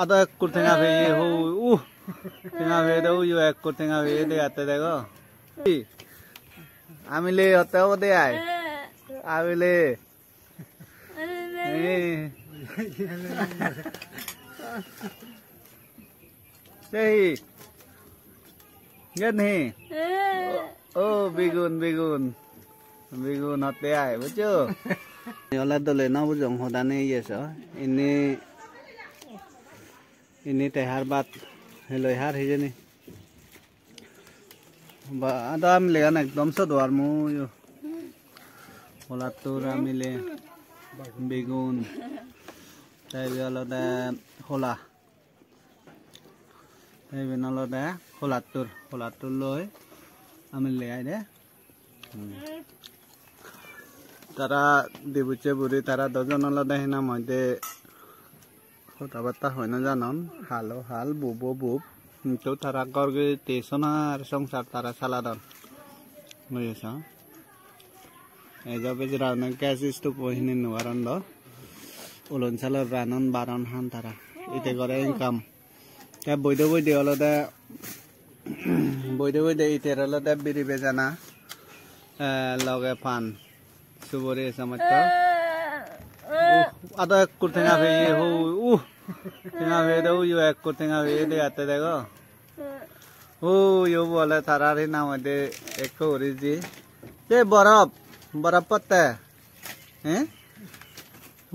ada ekor tengah beye ho tengah beye deh yo ekor tengah beye deh ate dego amile hotel deh ay amile Sehi Ngân hi bigun hote ay bujo yola dole na bujong hodane yeso ini tehar bat heloi har hijeni ba ada amile an ekdom sodwar mu yo holatur amile begun tai alode hola এই বিনলতে হলাতুর লই আমি লেয়াই দে তারা দিবুচে বুড়ি তারা দজন আলাদা হিনা মধ্যে কথাবার্তা হয় না জানন হালো হাল বুবো বুব তো তারা গর্গে তেসনা আর সংসার তারা সালাদন বুঝেছ এই যাবে যে রান ক্যাসিস তো পহিনি নোয়ারন দ উলন সালর রানন বারন হান তারা এতে করে ইনকাম তা বৈধ আলাদা বৈধ ইতের আলাদা বিড়ি বেজানা লগে পান সুবরে সমস্ত আদা একর টেঙা ভেয়ে হো টেঙা ভেয়ে দেও ইউ একর টেঙা ভেয়ে দে আতে দেখো ইউ বলে তারারি নাম দে এক ওরিজি যে বরফ পত্তে হ্যাঁ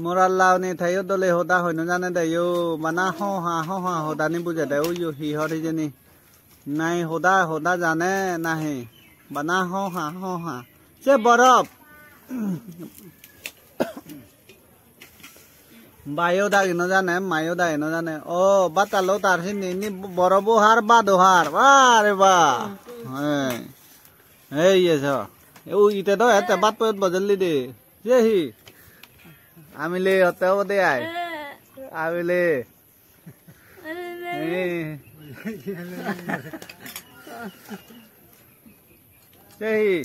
moral lao ni thayo dole hoda hoino jane de yo mana ho ha hoda ni buje de yo hi hori jeni nai hoda jane nahi bana ho ha che borof bayo da ino jane mayo da ino jane o batalo tar hini ni borobo har bado har are ba hey yeso o ite do ete bat pot bajali de je hi amile hotel deh ay amile Sehi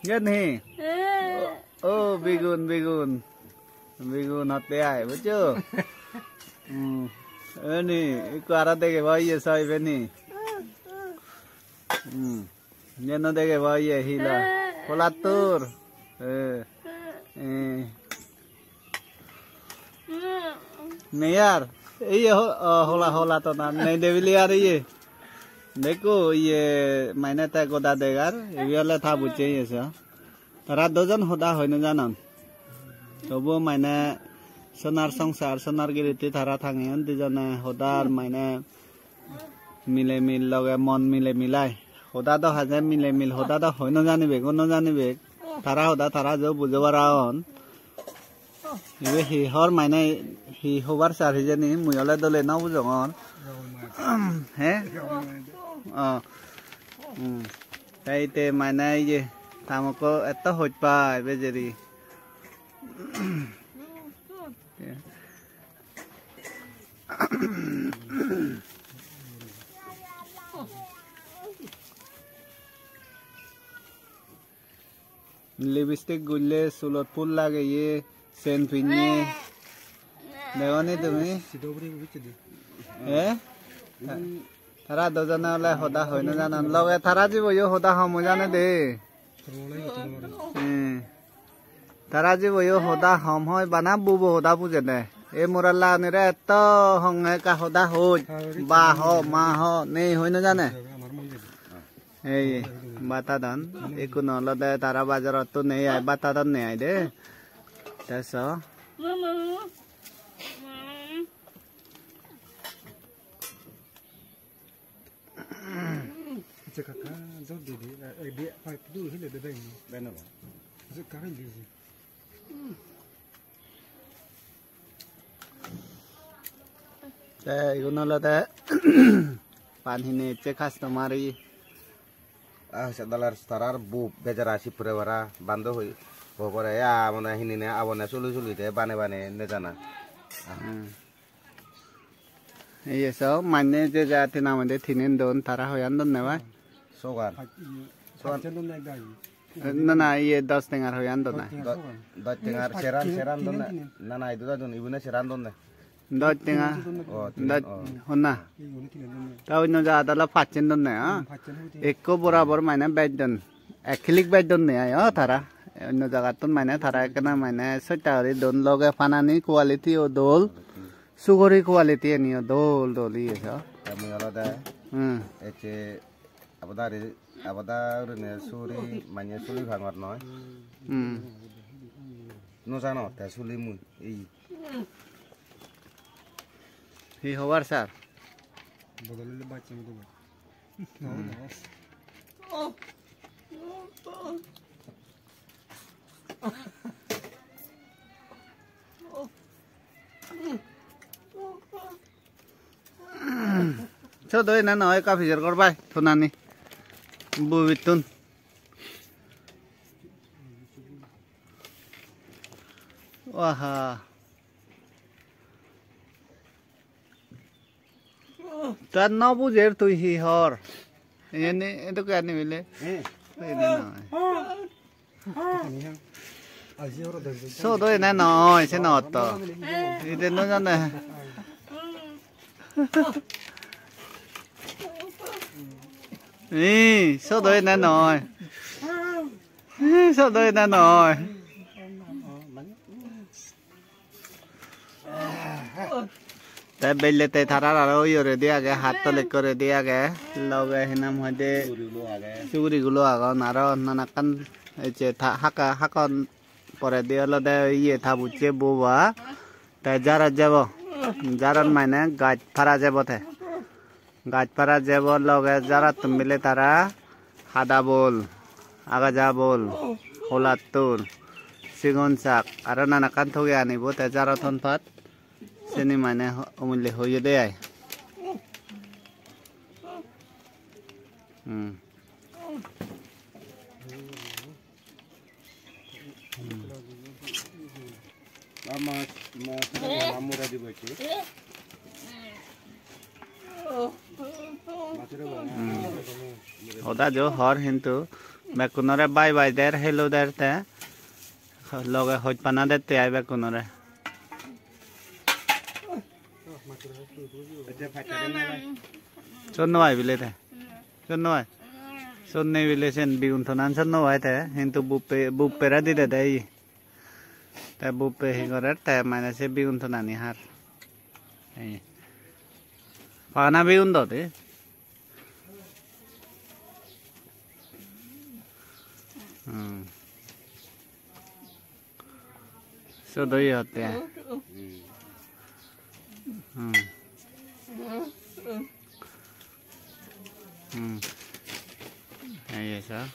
Ngân hi bigun hote ay bujo ni kuara dege boye soy beni Ngân dege boye hila polatur Neyar, iya hola to na nei devili ar ye. Dekho ye maine ta goda degar, ebiole tha buche yesa. Tara dojon hoda hoino janan. Tobo maine sonar songsar sonar giriti tara thangion dijone hodar maine mile mil loge mon mile milai. Hoda do haje mile mil hoda do hoino janibe gono janibe. Tara hoda tara jo bujobaraon. Ibe hi hor maine hi hobar sar hijeni muyole dole na bujongon he taite maine ye tamoko eto hojpa bejeri lipstick গুললে চুলত ফুল লাগে ইয়ে সেন পিনে দেওনি তুমি তারা দজনে ওলে হদা হয় না জানান লগে তারা যাব ইয়ে হদা হম জানে দে তারা যাব ইয়ে হদা হম হয় বানা বুবো হদা বুঝে দে এ মোরাল্লা নিরে এত হংয়ে কা হদা হই বা হ মা হ নেই হয় না জানে এই বাতাদান একু নলদে তারা বাজারত তো নেই আই বাতাদান নেই আই দে তাস Kakak jauh dia fight dulu hile de dai beno kakak lizi igunolate panhine che customari sedalar starar bu bejarasi purewara bando hoi bopore ya mona hinine abone sulu de bane ne jana eso manne je jati namade thinen don tara hoyan don newa sogar na ye 10 tengar hoyan don na 10 tengar seran don na itu don ibune seran don Dot tinga. Oh, Dot honna. 이거는 티는 Tao nó ra đó là phát triển đơn này á. 받잖아. Eko berabar mainnya bedon. Acrylic bedon nih ya thara. Nó jaga tun mainnya thara kena mainnya setari don loge fanani quality o dol. Sugari quality ni o dol iya so. Kami ada ece abada rene suri manya suri bhangot noy. No jano ta suri mu ei. Hi hobar sir. বদলে বাচ্চা মতো Cho tôi nó nói cà phê con bay thôn ăn đi bùi vịt tun wah tan nó bu giờ tôi hi hor ini itu kan ini bile ini nói 아시아로 된 so tôi nó nói sẽ nói to itu nó cho này số đôi nó nói số đôi nó nói tại bây giờ tại thara ra rồi rồi đi cái hạt to lấy rồi đi cái lâu cái hình nam hồi đi suri gulo à nó rồi nó nãy kan cái hak con pore đi là đây ये था बुच्चे बुआ tại jara jabo jaran मायने गाज फरा जबो थे गाज फरा जबो लोग जरा तुम मिले तारा हादा बोल आगा जा बोल होला तुर सिगुन साक आरो नाना कान थगे आनी बो ते जरा थन फात सेनी मायने अमुल्य होय दे आय Amura di bachi. Oda jo hor hintu bekunore bye der hello der te loge hoj pana der te ai bekunore chonno ai bile te chonno ai sonne bile sen biun thonan chonno ai te hintu buppe ra di de dai te buppe hi gore te mane se biun thonani har ei pana biun do te số đôi hột à hay vậy sao